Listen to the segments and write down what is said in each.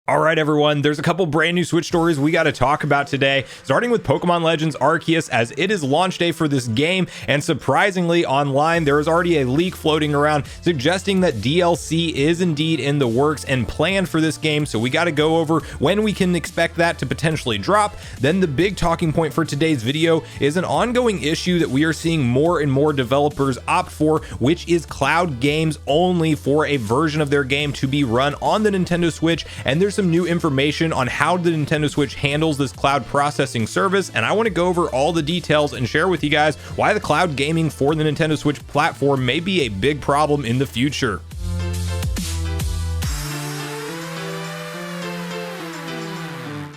All right, everyone, there's a couple brand new Switch stories we got to talk about today, starting with Pokemon Legends Arceus, as it is launch day for this game, and surprisingly online there is already a leak floating around suggesting that DLC is indeed in the works and planned for this game. So we got to go over when we can expect that to potentially drop. Then the big talking point for today's video is an ongoing issue that we are seeing more and more developers opt for, which is cloud games only for a version of their game to be run on the Nintendo Switch. And there's some new information on how the Nintendo Switch handles this cloud processing service, and I want to go over all the details and share with you guys why the cloud gaming for the Nintendo Switch platform may be a big problem in the future.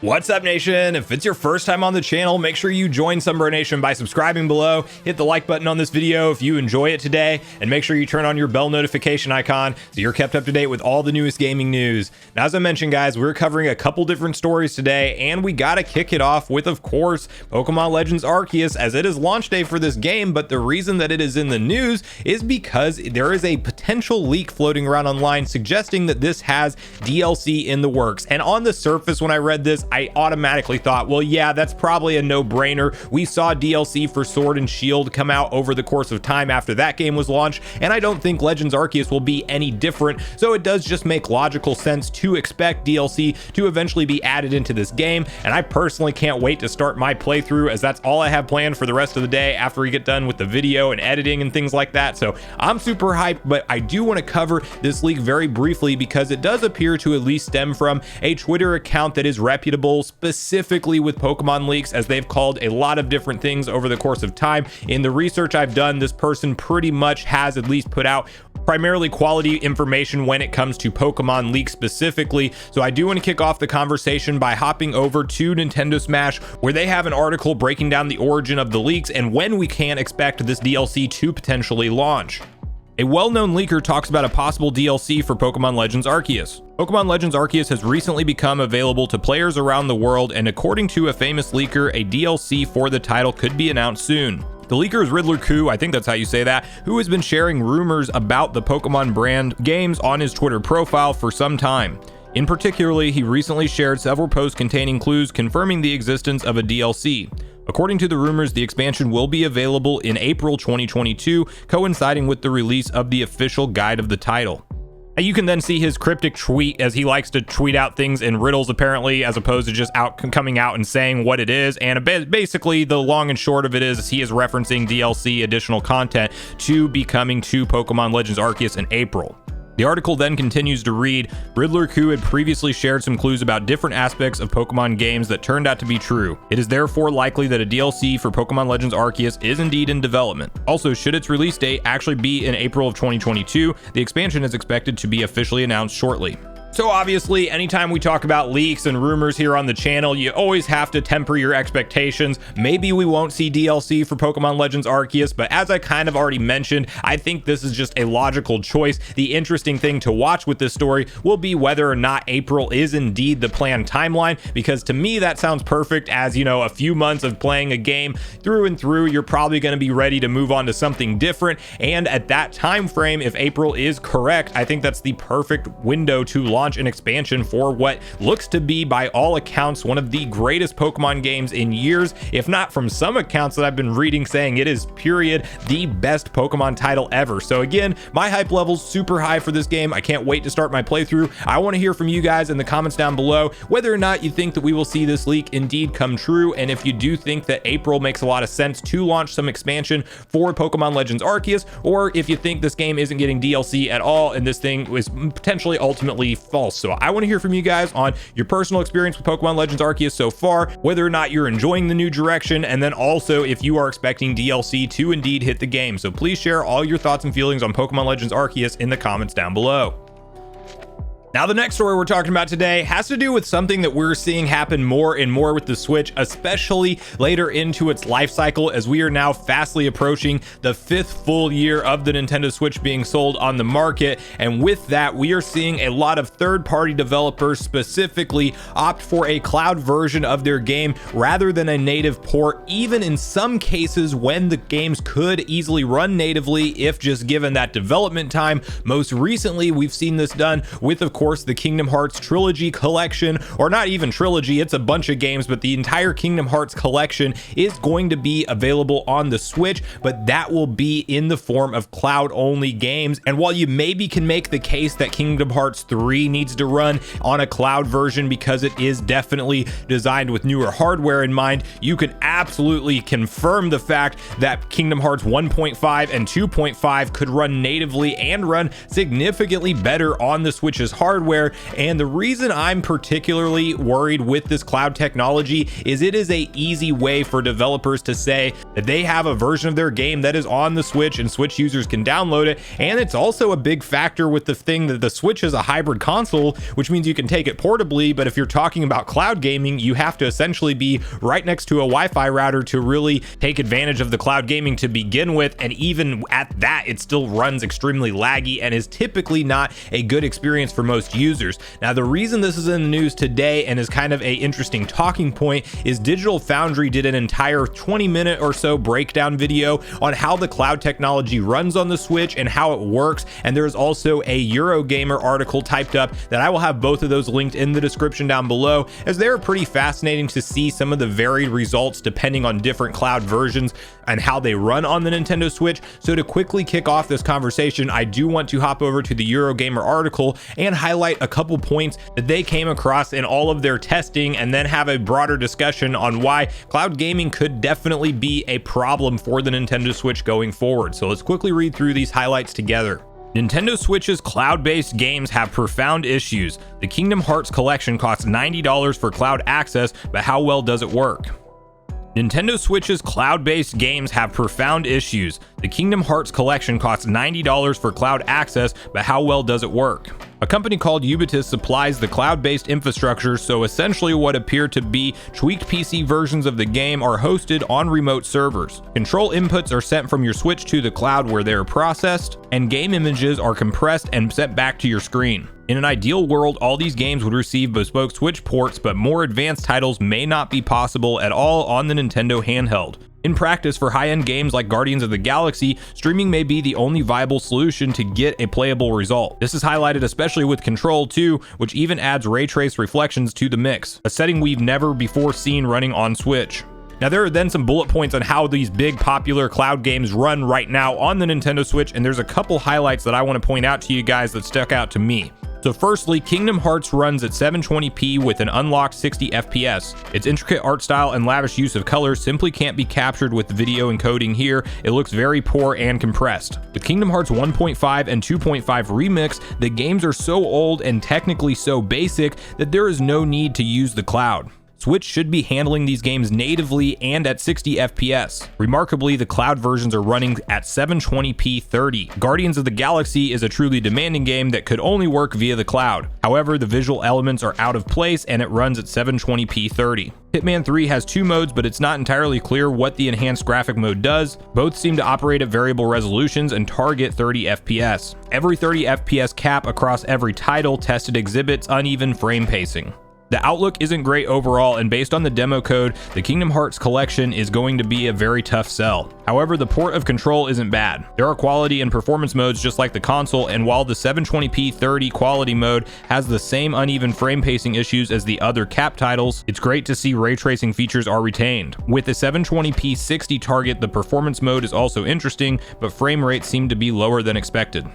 What's up, Nation? If it's your first time on the channel, make sure you join Sunbro Nation by subscribing below, hit the like button on this video if you enjoy it today, and make sure you turn on your bell notification icon so you're kept up to date with all the newest gaming news. Now, as I mentioned, guys, we're covering a couple different stories today, and we gotta kick it off with, of course, Pokemon Legends Arceus, as it is launch day for this game. But the reason that it is in the news is because there is a potential leak floating around online suggesting that this has DLC in the works. And on the surface, when I read this, I automatically thought, well, yeah, that's probably a no-brainer. We saw DLC for Sword and Shield come out over the course of time after that game was launched, and I don't think Legends Arceus will be any different. So it does just make logical sense to expect DLC to eventually be added into this game, and I personally can't wait to start my playthrough, as that's all I have planned for the rest of the day after we get done with the video and editing and things like that. So I'm super hyped, but I do want to cover this leak very briefly because it does appear to at least stem from a Twitter account that is reputable, specifically with Pokemon leaks, as they've called a lot of different things over the course of time. In the research I've done, this person pretty much has at least put out primarily quality information when it comes to Pokemon leaks specifically. So I do want to kick off the conversation by hopping over to Nintendo Smash, where they have an article breaking down the origin of the leaks and when we can expect this DLC to potentially launch. A well-known leaker talks about a possible DLC for Pokemon Legends Arceus. Pokemon Legends Arceus has recently become available to players around the world, and according to a famous leaker, a DLC for the title could be announced soon. The leaker is Riddler Koo, I think that's how you say that, who has been sharing rumors about the Pokemon brand games on his Twitter profile for some time. In particular, he recently shared several posts containing clues confirming the existence of a DLC. According to the rumors, the expansion will be available in April 2022, coinciding with the release of the official guide of the title. You can then see his cryptic tweet, as he likes to tweet out things in riddles apparently, as opposed to just coming out and saying what it is. And basically the long and short of it is he is referencing DLC additional content to be coming to Pokemon Legends Arceus in April. The article then continues to read, Riddler Koo had previously shared some clues about different aspects of Pokemon games that turned out to be true. It is therefore likely that a DLC for Pokemon Legends Arceus is indeed in development. Also, should its release date actually be in April of 2022, the expansion is expected to be officially announced shortly. So obviously, anytime we talk about leaks and rumors here on the channel, you always have to temper your expectations. Maybe we won't see DLC for Pokemon Legends Arceus, but as I kind of already mentioned, I think this is just a logical choice. The interesting thing to watch with this story will be whether or not April is indeed the planned timeline, because to me that sounds perfect. As you know, a few months of playing a game through and through, you're probably going to be ready to move on to something different, and at that time frame, if April is correct, I think that's the perfect window to launch an expansion for what looks to be, by all accounts, one of the greatest Pokemon games in years, if not, from some accounts that I've been reading, saying it is period the best Pokemon title ever. So again, my hype level's super high for this game. I can't wait to start my playthrough. I want to hear from you guys in the comments down below whether or not you think that we will see this leak indeed come true, and if you do think that April makes a lot of sense to launch some expansion for Pokemon Legends Arceus, or if you think this game isn't getting DLC at all and this thing was potentially ultimately false. So I want to hear from you guys on your personal experience with Pokemon Legends Arceus so far, whether or not you're enjoying the new direction, and then also if you are expecting DLC to indeed hit the game. So please share all your thoughts and feelings on Pokemon Legends Arceus in the comments down below. Now, the next story we're talking about today has to do with something that we're seeing happen more and more with the Switch, especially later into its life cycle, as we are now fastly approaching the 5th full year of the Nintendo Switch being sold on the market. And with that, we are seeing a lot of third-party developers specifically opt for a cloud version of their game rather than a native port, even in some cases when the games could easily run natively if just given that development time. Most recently, we've seen this done with, of course, course, the Kingdom Hearts Trilogy Collection, or not even trilogy, it's a bunch of games, but the entire Kingdom Hearts collection is going to be available on the Switch, but that will be in the form of cloud-only games. And while you maybe can make the case that Kingdom Hearts 3 needs to run on a cloud version because it is definitely designed with newer hardware in mind, you can absolutely confirm the fact that Kingdom Hearts 1.5 and 2.5 could run natively and run significantly better on the Switch's hardware. And the reason I'm particularly worried with this cloud technology is it is a easy way for developers to say that they have a version of their game that is on the Switch and Switch users can download it. And it's also a big factor with the thing that the Switch is a hybrid console, which means you can take it portably, but if you're talking about cloud gaming, you have to essentially be right next to a Wi-Fi router to really take advantage of the cloud gaming to begin with. And even at that, it still runs extremely laggy and is typically not a good experience for most users. Now, the reason this is in the news today and is kind of a interesting talking point is Digital Foundry did an entire 20-minute or so breakdown video on how the cloud technology runs on the Switch and how it works. And there's also a Eurogamer article typed up that I will have both of those linked in the description down below, as they're pretty fascinating to see some of the varied results depending on different cloud versions and how they run on the Nintendo Switch. So to quickly kick off this conversation, I do want to hop over to the Eurogamer article and highlight a couple points that they came across in all of their testing, and then have a broader discussion on why cloud gaming could definitely be a problem for the Nintendo Switch going forward. So let's quickly read through these highlights together. Nintendo Switch's cloud-based games have profound issues. The Kingdom Hearts collection costs $90 for cloud access, but how well does it work? Nintendo Switch's cloud-based games have profound issues. The Kingdom Hearts collection costs $90 for cloud access, but how well does it work? A company called Ubitus supplies the cloud-based infrastructure, so essentially what appear to be tweaked PC versions of the game are hosted on remote servers. Control inputs are sent from your Switch to the cloud where they are processed, and game images are compressed and sent back to your screen. In an ideal world, all these games would receive bespoke Switch ports, but more advanced titles may not be possible at all on the Nintendo handheld. In practice, for high-end games like Guardians of the Galaxy, streaming may be the only viable solution to get a playable result. This is highlighted especially with Control 2, which even adds ray trace reflections to the mix, a setting we've never before seen running on Switch. Now, there are then some bullet points on how these big popular cloud games run right now on the Nintendo Switch, and there's a couple highlights that I want to point out to you guys that stuck out to me. So firstly, Kingdom Hearts runs at 720p with an unlocked 60 FPS. Its intricate art style and lavish use of colors simply can't be captured with the video encoding here. It looks very poor and compressed. With Kingdom Hearts 1.5 and 2.5 Remix, the games are so old and technically so basic that there is no need to use the cloud. Switch should be handling these games natively and at 60 FPS. Remarkably, the cloud versions are running at 720p 30. Guardians of the Galaxy is a truly demanding game that could only work via the cloud. However, the visual elements are out of place and it runs at 720p 30. Hitman 3 has two modes, but it's not entirely clear what the enhanced graphic mode does. Both seem to operate at variable resolutions and target 30 FPS. Every 30 FPS cap across every title tested exhibits uneven frame pacing. The outlook isn't great overall, and based on the demo code, the Kingdom Hearts collection is going to be a very tough sell. However, the port of Control isn't bad. There are quality and performance modes just like the console, and while the 720p 30 quality mode has the same uneven frame pacing issues as the other cap titles, it's great to see ray tracing features are retained. With the 720p 60 target, the performance mode is also interesting, but frame rates seem to be lower than expected.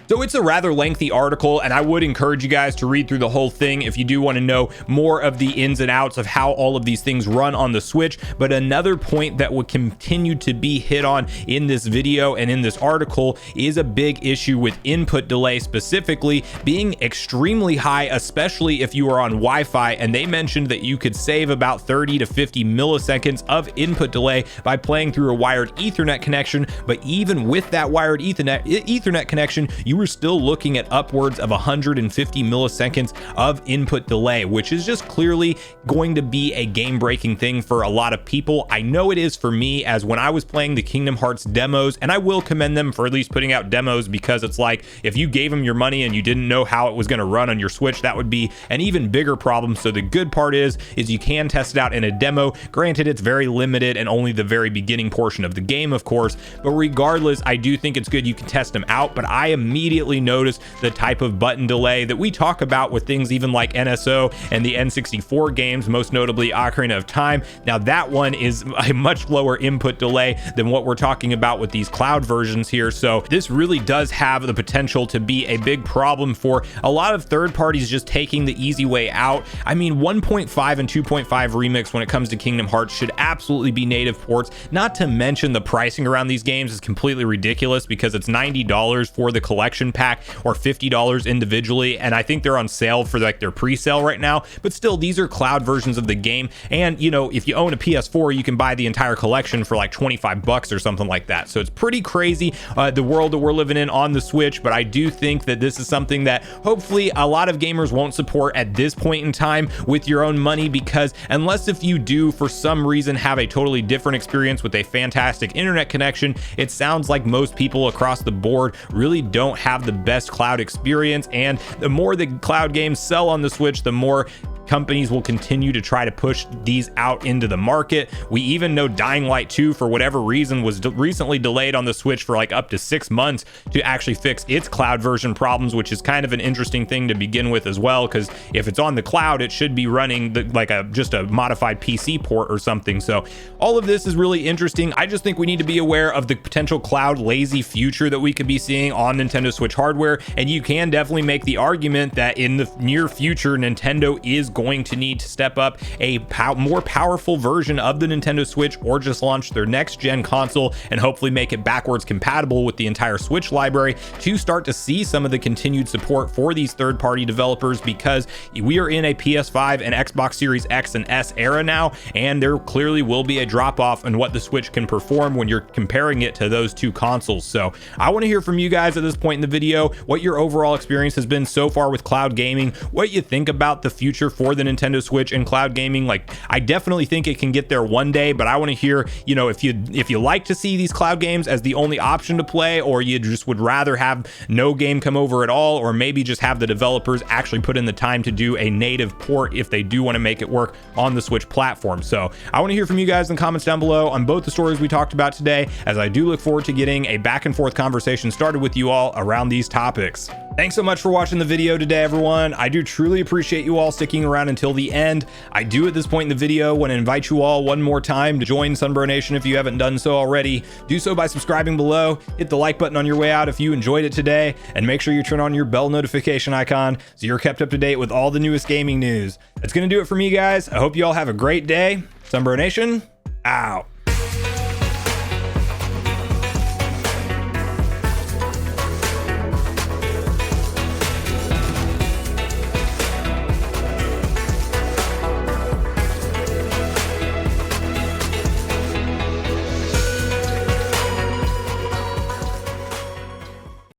So it's a rather lengthy article, and I would encourage you guys to read through the whole thing if you do want to know more of the ins and outs of how all of these things run on the Switch. But another point that would continue to be hit on in this video and in this article is a big issue with input delay, specifically being extremely high, especially if you are on Wi-Fi. And they mentioned that you could save about 30 to 50 milliseconds of input delay by playing through a wired Ethernet connection. But even with that wired Ethernet connection, you were still looking at upwards of 150 milliseconds of input delay, which is just clearly going to be a game-breaking thing for a lot of people. I know it is for me, as when I was playing the Kingdom Hearts demos, and I will commend them for at least putting out demos, because it's like if you gave them your money and you didn't know how it was going to run on your Switch, that would be an even bigger problem. So the good part is you can test it out in a demo. Granted, it's very limited and only the very beginning portion of the game, of course, but regardless, I do think it's good you can test them out. But I immediately immediately notice the type of button delay that we talk about with things even like NSO and the N64 games, most notably Ocarina of Time. Now that one is a much lower input delay than what we're talking about with these cloud versions here. So this really does have the potential to be a big problem for a lot of third parties just taking the easy way out. I mean, 1.5 and 2.5 remix when it comes to Kingdom Hearts should absolutely be native ports, not to mention the pricing around these games is completely ridiculous because it's $90 for the collection pack or $50 individually, and I think they're on sale for like their pre-sale right now. But still, these are cloud versions of the game, and you know, if you own a PS4 you can buy the entire collection for like 25 bucks or something like that. So it's pretty crazy, the world that we're living in on the Switch. But I do think that this is something that hopefully a lot of gamers won't support at this point in time with your own money, because unless if you do for some reason have a totally different experience with a fantastic internet connection, it sounds like most people across the board really don't have the best cloud experience. And the more the cloud games sell on the Switch, the more companies will continue to try to push these out into the market. We even know Dying Light 2, for whatever reason, was recently delayed on the Switch for like up to 6 months to actually fix its cloud version problems, which is kind of an interesting thing to begin with as well, because if it's on the cloud, it should be running like just a modified PC port or something. So all of this is really interesting. I just think we need to be aware of the potential cloud lazy future that we could be seeing on Nintendo Switch hardware, and you can definitely make the argument that in the near future, Nintendo is going to need to step up a more powerful version of the Nintendo Switch, or just launch their next gen console and hopefully make it backwards compatible with the entire Switch library to start to see some of the continued support for these third-party developers, because we are in a PS5 and Xbox Series X and S era now, and there clearly will be a drop off in what the Switch can perform when you're comparing it to those two consoles. So I want to hear from you guys at this point in the video what your overall experience has been so far with cloud gaming, what you think about the future for the Nintendo Switch and cloud gaming. Like, I definitely think it can get there one day, but I want to hear, you know, if you like to see these cloud games as the only option to play, or you just would rather have no game come over at all, or maybe just have the developers actually put in the time to do a native port if they do want to make it work on the Switch platform. So I want to hear from you guys in the comments down below on both the stories we talked about today, as I do look forward to getting a back and forth conversation started with you all around these topics. Thanks so much for watching the video today, everyone. I do truly appreciate you all sticking around until the end. I do at this point in the video want to invite you all one more time to join Sunbro Nation if you haven't done so already. Do so by subscribing below, hit the like button on your way out if you enjoyed it today, and make sure you turn on your bell notification icon so you're kept up to date with all the newest gaming news. That's going to do it for me, guys. I hope you all have a great day. Sunbro Nation, out.